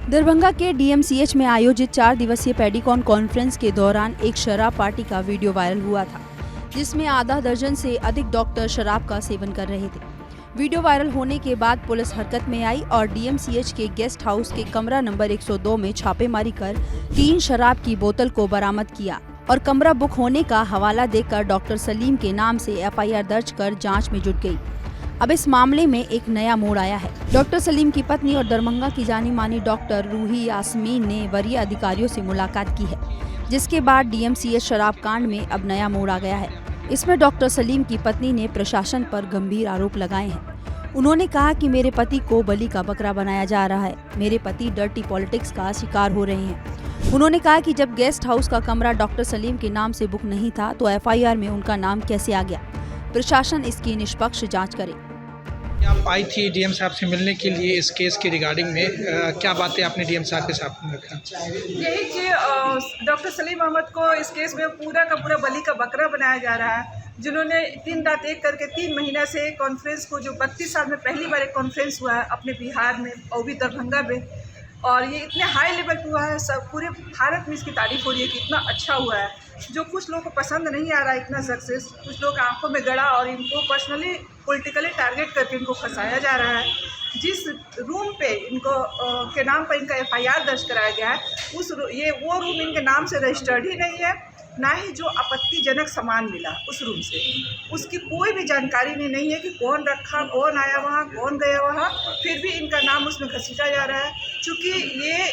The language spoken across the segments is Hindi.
दरभंगा के डीएमसीएच में आयोजित 4 दिवसीय पेडिकॉन कॉन्फ्रेंस के दौरान एक शराब पार्टी का वीडियो वायरल हुआ था, जिसमें आधा दर्जन से अधिक डॉक्टर शराब का सेवन कर रहे थे। वीडियो वायरल होने के बाद पुलिस हरकत में आई और डीएमसीएच के गेस्ट हाउस के कमरा नंबर 102 में छापेमारी कर 3 शराब की बोतल को बरामद किया और कमरा बुक होने का हवाला देकर डॉक्टर सलीम के नाम से एफआईआर दर्ज कर जांच में जुट गई। अब इस मामले में एक नया मोड़ आया है। डॉक्टर सलीम की पत्नी और दरभंगा की जानी मानी डॉक्टर रूही यास्मीन ने वरीय अधिकारियों से मुलाकात की है, जिसके बाद डीएमसीएच शराब कांड में अब नया मोड़ आ गया है। इसमें डॉक्टर सलीम की पत्नी ने प्रशासन पर गंभीर आरोप लगाए हैं। उन्होंने कहा कि मेरे पति को बलि का बकरा बनाया जा रहा है, मेरे पति डर्टी पॉलिटिक्स का शिकार हो रहे हैं। उन्होंने कहा कि जब गेस्ट हाउस का कमरा डॉक्टर सलीम के नाम से बुक नहीं था तो एफआईआर में उनका नाम कैसे आ गया। प्रशासन इसकी निष्पक्ष जांच करे। आप आई थी डीएम साहब से मिलने के लिए इस केस के रिगार्डिंग में क्या बातें आपने डीएम साहब के साथ में रखा? यही कि डॉक्टर सलीम अहमद को इस केस में पूरा का पूरा बलि का बकरा बनाया जा रहा है, जिन्होंने दिन रात एक करके 3 महीना से कॉन्फ्रेंस को, जो 32 साल में पहली बार एक कॉन्फ्रेंस हुआ है अपने बिहार में और भी दरभंगा में, और ये इतने हाई लेवल पे हुआ है, सब पूरे भारत में इसकी तारीफ हो रही है कि इतना अच्छा हुआ है। जो कुछ लोगों को पसंद नहीं आ रहा है इतना सक्सेस, कुछ लोग आंखों में गड़ा और इनको पर्सनली पॉलिटिकली टारगेट करके इनको फंसाया जा रहा है। जिस रूम पे इनको के नाम पर इनका एफआईआर दर्ज कराया गया है, वो रूम इनके नाम से रजिस्टर्ड ही नहीं है, ना ही जो आपत्तिजनक सामान मिला उस रूम से उसकी कोई भी जानकारी नहीं है कि कौन रखा, कौन आया वहाँ, कौन गया वहाँ, फिर भी इनका नाम उसमें घसीटा जा रहा है। चूँकि ये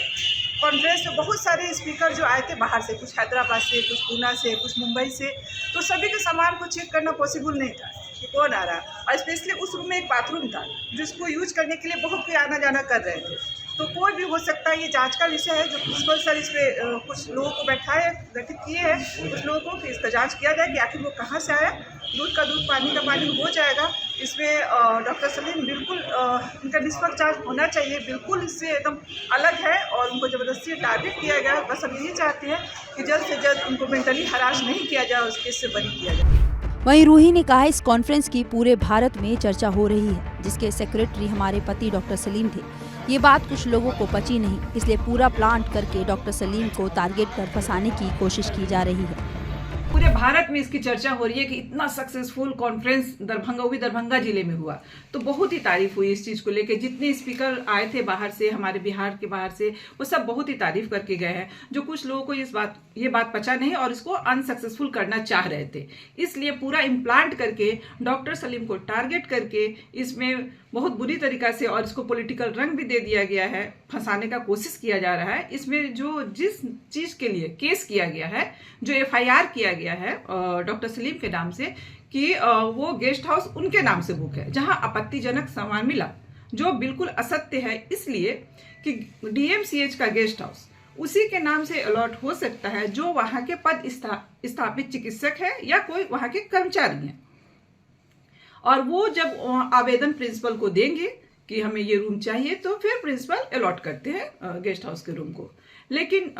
कॉन्फ्रेंस में बहुत सारे स्पीकर जो आए थे बाहर से, कुछ हैदराबाद से, कुछ पूना से, कुछ मुंबई से, तो सभी के सामान को चेक करना पॉसिबल नहीं था कि कौन आ रहा है। और स्पेशली उस रूम में एक बाथरूम था जिसको यूज करने के लिए बहुत कोई आना जाना कर रहे थे, तो कोई भी हो सकता है। ये जांच का विषय है। जो प्रिंसिपल सर इस पर कुछ लोगों को गठित किए हैं, कुछ लोगों को, कि इसका जांच किया जाए कि आखिर वो कहाँ से आया। दूध का दूध, पानी का पानी हो जाएगा। इसमें डॉक्टर सलीम बिल्कुल इनका निष्पक्ष जांच होना चाहिए, बिल्कुल इससे एकदम अलग है और उनको ज़बरदस्ती टारगेट किया गया। बस हम यही चाहते हैं कि जल्द से जल्द उनको मेंटली हरास नहीं किया जाए, उस केस से बरी किया जाए। वहीं रूही ने कहा, इस कॉन्फ्रेंस की पूरे भारत में चर्चा हो रही है, जिसके सेक्रेटरी हमारे पति डॉक्टर सलीम थे। ये बात कुछ लोगों को पची नहीं, इसलिए पूरा प्लांट करके डॉक्टर सलीम को टारगेट कर फंसाने की कोशिश की जा रही है। पूरे भारत में इसकी चर्चा हो रही है कि इतना सक्सेसफुल कॉन्फ्रेंस दरभंगा जिले में हुआ, तो बहुत ही तारीफ हुई इस चीज को लेके। जितने स्पीकर आए थे बाहर से, हमारे बिहार के बाहर से, वो सब बहुत ही तारीफ करके गए हैं। जो कुछ लोगों को ये बात पचा नहीं और इसको अनसक्सेसफुल करना चाह रहे थे, इसलिए पूरा इम्प्लांट करके डॉक्टर सलीम को टारगेट करके इसमें बहुत बुरी तरीका से, और इसको पॉलिटिकल रंग भी दे दिया गया है, फंसाने का कोशिश किया जा रहा है। इसमें जो जिस चीज के लिए केस किया गया है, जो एफआईआर किया गया है डॉक्टर सलीम के नाम से, कि वो गेस्ट हाउस उनके नाम से बुक है, जहां आपत्तिजनक सामान मिला, जो बिल्कुल असत्य है। इसलिए कि डीएमसीएच का गेस्ट हाउस उसी के नाम से अलॉट हो सकता है जो वहां के पद स्थापित चिकित्सक है या कोई वहां के कर्मचारी हैं। और वो जब आवेदन प्रिंसिपल को देंगे कि हमें ये रूम चाहिए, तो फिर प्रिंसिपल अलॉट करते हैं गेस्ट हाउस के रूम को। लेकिन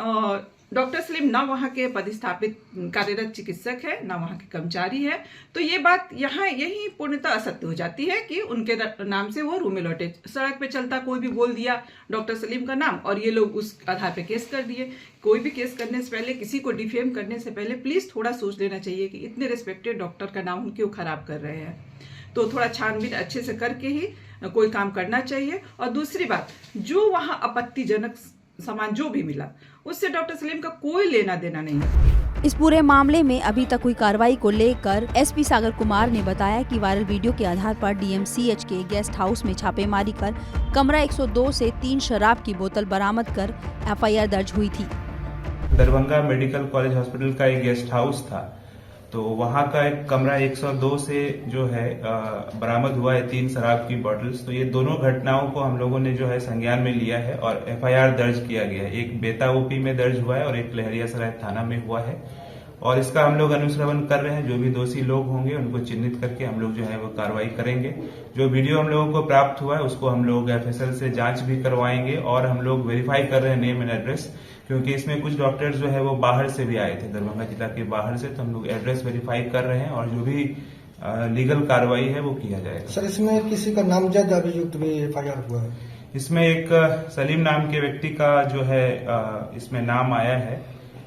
डॉक्टर सलीम ना वहाँ के पदस्थापित कार्यरत चिकित्सक है, ना वहाँ के कर्मचारी है, तो ये बात यहाँ यही पूर्णतः असत्य हो जाती है कि उनके नाम से वो रूम अलॉट है। सड़क पे चलता कोई भी बोल दिया डॉक्टर सलीम का नाम और ये लोग उस आधार पे केस कर दिए। कोई भी केस करने से पहले, किसी को डिफेम करने से पहले प्लीज थोड़ा सोच लेना चाहिए कि इतने रिस्पेक्टेड डॉक्टर का नाम क्यों खराब कर रहे हैं। तो थोड़ा छानबीन अच्छे से करके ही कोई काम करना चाहिए। और दूसरी बात, जो वहाँ आपत्तिजनक सामान जो भी मिला, उससे डॉक्टर सलीम का कोई लेना देना नहीं है। इस पूरे मामले में अभी तक हुई कार्रवाई को लेकर एसपी सागर कुमार ने बताया कि वायरल वीडियो के आधार पर डीएमसीएच के गेस्ट हाउस में छापेमारी कर कमरा 102 से 3 शराब की बोतल बरामद कर एफआईआर दर्ज हुई थी। दरभंगा मेडिकल कॉलेज हॉस्पिटल का एक गेस्ट हाउस था, तो वहां का एक कमरा 102 से जो है बरामद हुआ है 3 शराब की बॉटल्स। तो ये दोनों घटनाओं को हम लोगों ने जो है संज्ञान में लिया है और एफआईआर दर्ज किया गया है। एक बेता ओपी में दर्ज हुआ है और एक लहरियासराय थाना में हुआ है, और इसका हम लोग अनुश्रवण कर रहे हैं। जो भी दोषी लोग होंगे उनको चिन्हित करके हम लोग जो है वो कार्रवाई करेंगे। जो वीडियो हम लोगों को प्राप्त हुआ है उसको हम लोग एफएसएल से जांच भी करवाएंगे, और हम लोग वेरीफाई कर रहे हैं नेम एंड एड्रेस, क्योंकि इसमें कुछ डॉक्टर्स जो है वो बाहर से भी आए थे, दरभंगा जिला के बाहर से। तो हम लोग एड्रेस वेरीफाई कर रहे हैं और जो भी लीगल कार्रवाई है वो किया जाएगा। सर, इसमें किसी का नामजद अभियुक्त भी एफआईआर हुआ है? इसमें एक सलीम नाम के व्यक्ति का जो है इसमें नाम आया है।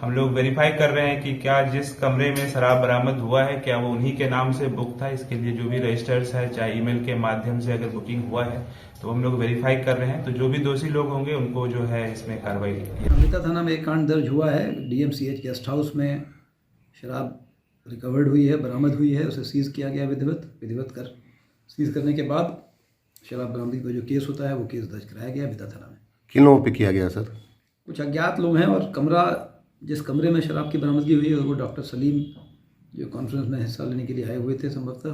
हम लोग वेरीफाई कर रहे हैं कि क्या जिस कमरे में शराब बरामद हुआ है क्या वो उन्हीं के नाम से बुक था। इसके लिए जो भी रजिस्टर्स है चाहे ईमेल के माध्यम से अगर बुकिंग हुआ है तो हम लोग वेरीफाई कर रहे हैं। तो जो भी दोषी लोग होंगे उनको जो है इसमें कार्रवाई की। अमृता थाना में एक कांड दर्ज हुआ है। DMCH गेस्ट हाउस में शराब रिकवर्ड हुई है, बरामद हुई है, उसे सीज़ किया गया विधिवत कर सीज़ करने के बाद शराब बरामदगी का जो केस होता है वो केस दर्ज कराया गया अमृता थाना में। किन लोगों पे किया गया सर? कुछ अज्ञात लोग हैं और जिस कमरे में शराब की बरामदगी हुई है वो डॉक्टर सलीम जो कॉन्फ्रेंस में हिस्सा लेने के लिए आए हुए थे संभवतः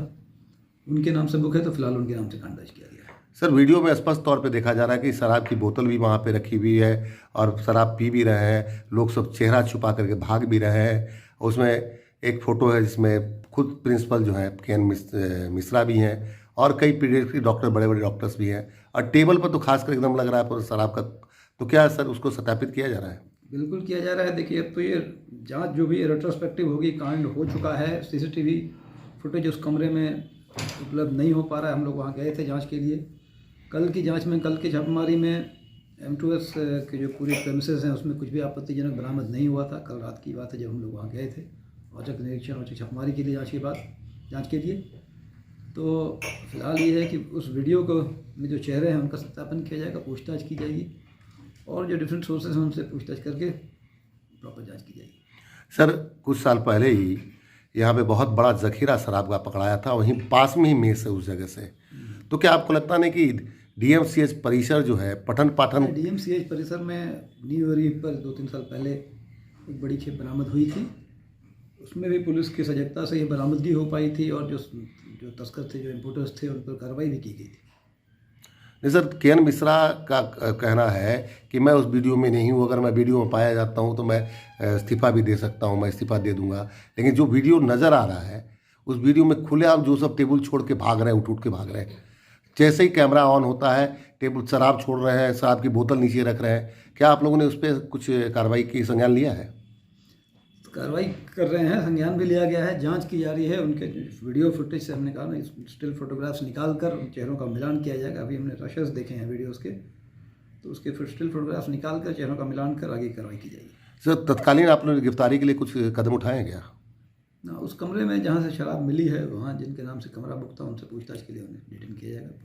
उनके नाम से बुक है, तो फिलहाल उनके नाम से कांड दर्ज किया गया है। सर वीडियो में स्पष्ट तौर पे देखा जा रहा है कि शराब की बोतल भी वहाँ पे रखी हुई है और शराब पी भी रहे हैं लोग, सब चेहरा छुपा करके भाग भी रहे हैं। उसमें एक फ़ोटो है जिसमें खुद प्रिंसिपल जो है KN मिश्रा भी हैं और कई पीडियाट्रिक डॉक्टर, बड़े बड़े डॉक्टर्स भी हैं और टेबल पर तो खासकर एकदम लग रहा है पूरा शराब का। तो क्या सर उसको सत्यापित किया जा रहा है? बिल्कुल किया जा रहा है। देखिए अब तो ये जांच जो भी रेट्रोस्पेक्टिव होगी, कांड हो चुका है। CCTV फुटेज उस कमरे में उपलब्ध नहीं हो पा रहा है। हम लोग वहाँ गए थे जांच के लिए। कल की जांच में, कल की छापेमारी में M2S के जो पूरे प्रेमिसेस हैं उसमें कुछ भी आपत्तिजनक बरामद नहीं हुआ था। कल रात की बात है जब हम लोग वहाँ गए थे औचक निरीक्षण, औचक छापेमारी के लिए जाँच के लिए। तो फिलहाल ये है कि उस वीडियो को में जो चेहरे हैं उनका सत्यापन किया जाएगा, पूछताछ की जाएगी और जो डिफरेंट सोर्सेज हैं उनसे पूछताछ करके प्रॉपर जांच की जाएगी। सर कुछ साल पहले ही यहाँ पे बहुत बड़ा जखीरा शराब का पकड़ाया था, वहीं पास में ही मेस है उस जगह से। तो क्या आपको लगता नहीं कि DMCH परिसर जो है पठन पाठन DMCH परिसर में न्यू ईयर पर 2-3 साल पहले एक बड़ी खेप बरामद हुई थी, उसमें भी पुलिस की सजगता से ये बरामदगी हो पाई थी और जो तस्कर थे, जो इम्पोर्टर्स थे, उन पर कार्रवाई भी की गई थी। नहीं सर, KN मिश्रा का कहना है कि मैं उस वीडियो में नहीं हूँ, अगर मैं वीडियो में पाया जाता हूँ तो मैं इस्तीफ़ा भी दे सकता हूँ, मैं इस्तीफ़ा दे दूंगा। लेकिन जो वीडियो नज़र आ रहा है उस वीडियो में खुलेआम जो सब टेबल छोड़ के भाग रहे हैं, उठ के भाग रहे हैं। जैसे ही कैमरा ऑन होता है टेबल शराब छोड़ रहे हैं, शराब की बोतल नीचे रख रहे हैं। क्या आप लोगों ने उस पर कुछ कार्रवाई की संज्ञान लिया है? कार्रवाई कर रहे हैं, संज्ञान भी लिया गया है, जांच की जा रही है। उनके वीडियो फुटेज से हमने कहा ना, स्टिल फोटोग्राफ्स निकाल कर उन चेहरों का मिलान किया जाएगा। अभी हमने रशेस देखे हैं वीडियोस के, तो उसके फिर स्टिल फोटोग्राफ्स निकाल कर चेहरों का मिलान कर आगे कार्रवाई की जाएगी। सर तत्कालीन आप लोगों ने गिरफ्तारी के लिए कुछ कदम उठाए क्या? ना, उस कमरे में जहाँ से शराब मिली है वहाँ जिनके नाम से कमरा बुक था उनसे पूछताछ के लिए उन्हें डिटेन किया जाएगा।